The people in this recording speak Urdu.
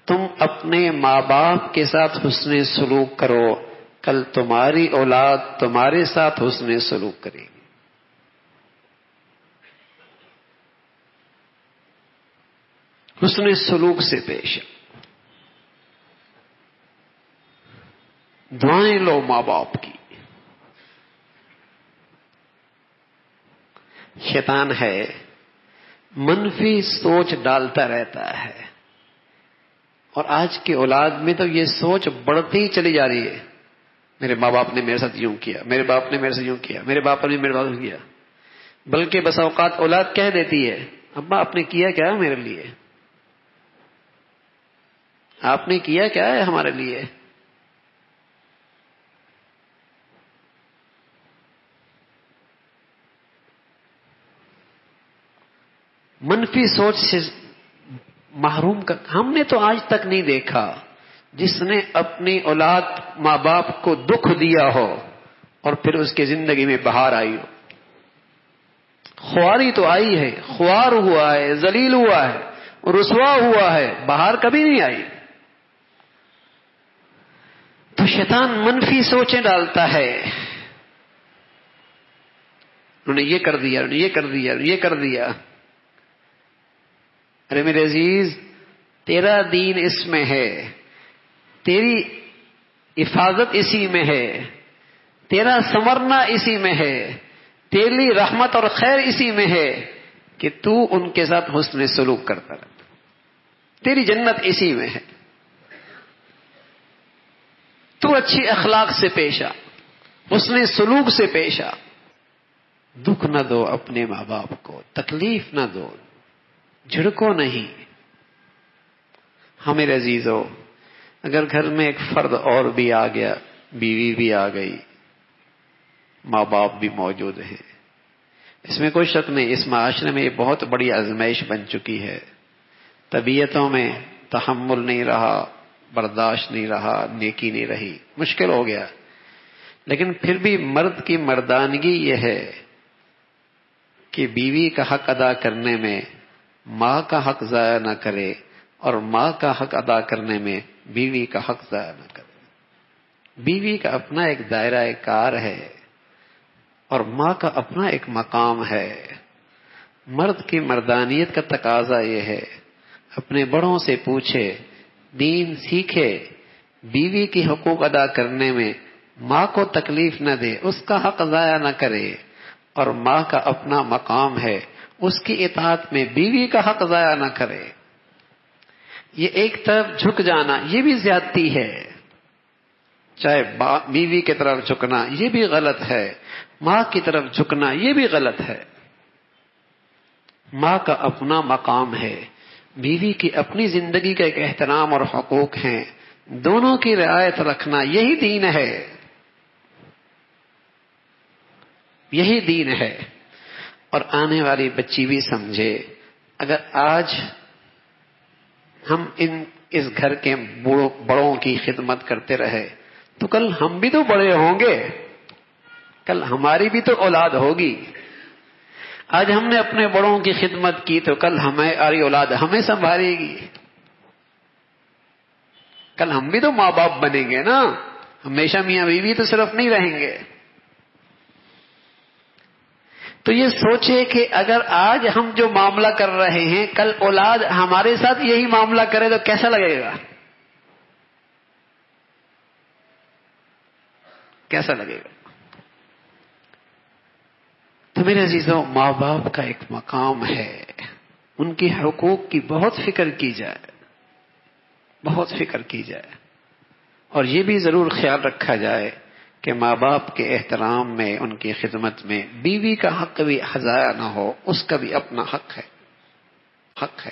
تم اپنے ماں باپ کے ساتھ حسن سلوک کرو، کل تمہاری اولاد تمہارے ساتھ حسن سلوک کرے گی۔ حسن سلوک سے پیش دعائیں لو ماں باپ کی۔ شیطان ہے منفی سوچ ڈالتا رہتا ہے، اور آج کی اولاد میں تو یہ سوچ بڑھتی ہی چلی جا رہی ہے۔ میرے ماں باپ نے میرے ساتھ یوں کیا، میرے باپ نے میرے سے یوں کیا، میرے باپ نے میرے ساتھ یوں کیا، بلکہ بس اوقات اولاد کہہ دیتی ہے ابا آپ نے کیا کیا ہے میرے لیے، آپ نے کیا کیا ہے ہمارے لیے۔ منفی سوچ سے محروم کر، ہم نے تو آج تک نہیں دیکھا جس نے اپنی اولاد ماں باپ کو دکھ دیا ہو اور پھر اس کی زندگی میں بہار آئی ہو۔ خواری تو آئی ہے، خوار ہوا ہے، ذلیل ہوا ہے، رسوا ہوا ہے، بہار کبھی نہیں آئی۔ تو شیطان منفی سوچیں ڈالتا ہے، انہوں نے یہ کر دیا، انہوں نے یہ کر دیا، یہ کر دیا۔ ارے میرے عزیز، تیرا دین اس میں ہے، تیری حفاظت اسی میں ہے، تیرا سنورنا اسی میں ہے، تیری رحمت اور خیر اسی میں ہے کہ تو ان کے ساتھ حسن سلوک کرتا رہتا، تیری جنت اسی میں ہے۔ تو اچھی اخلاق سے پیش آ، حسن سلوک سے پیش آ، دکھ نہ دو اپنے ماں باپ کو، تکلیف نہ دو، جھڑکو نہیں۔ ہمیں عزیزو، اگر گھر میں ایک فرد اور بھی آ گیا، بیوی بھی آ گئی، ماں باپ بھی موجود ہیں، اس میں کوئی شک نہیں، اس معاشرے میں یہ بہت بڑی آزمائش بن چکی ہے۔ طبیعتوں میں تحمل نہیں رہا، برداشت نہیں رہا، نیکی نہیں رہی، مشکل ہو گیا۔ لیکن پھر بھی مرد کی مردانگی یہ ہے کہ بیوی کا حق ادا کرنے میں ماں کا حق ضائع نہ کرے، اور ماں کا حق ادا کرنے میں بیوی کا حق ضائع نہ کرے۔ بیوی کا اپنا ایک دائرہ کار ہے اور ماں کا اپنا ایک مقام ہے۔ مرد کی مردانیت کا تقاضا یہ ہے، اپنے بڑوں سے پوچھے، دین سیکھے، بیوی کی حقوق ادا کرنے میں ماں کو تکلیف نہ دے، اس کا حق ضائع نہ کرے، اور ماں کا اپنا مقام ہے، اس کی اطاعت میں بیوی کا حق ضائع نہ کرے۔ یہ ایک طرف جھک جانا یہ بھی زیادتی ہے، چاہے بیوی کی طرف جھکنا یہ بھی غلط ہے، ماں کی طرف جھکنا یہ بھی غلط ہے۔ ماں کا اپنا مقام ہے، بیوی کی اپنی زندگی کا ایک احترام اور حقوق ہیں، دونوں کی رعایت رکھنا یہی دین ہے، یہی دین ہے۔ اور آنے والی بچی بھی سمجھے، اگر آج ہم اس گھر کے بڑوں کی خدمت کرتے رہے تو کل ہم بھی تو بڑے ہوں گے، کل ہماری بھی تو اولاد ہوگی۔ آج ہم نے اپنے بڑوں کی خدمت کی تو کل ہماری اولاد ہمیں سنبھالے گی، کل ہم بھی تو ماں باپ بنیں گے نا، ہمیشہ میاں بیوی تو صرف نہیں رہیں گے۔ تو یہ سوچے کہ اگر آج ہم جو معاملہ کر رہے ہیں کل اولاد ہمارے ساتھ یہی معاملہ کرے تو کیسا لگے گا، کیسا لگے گا۔ تو میرے عزیزوں، ماں باپ کا ایک مقام ہے، ان کی حقوق کی بہت فکر کی جائے، بہت فکر کی جائے، اور یہ بھی ضرور خیال رکھا جائے کہ ماں باپ کے احترام میں، ان کی خدمت میں بیوی کا حق بھی ضائع نہ ہو، اس کا بھی اپنا حق ہے، حق ہے۔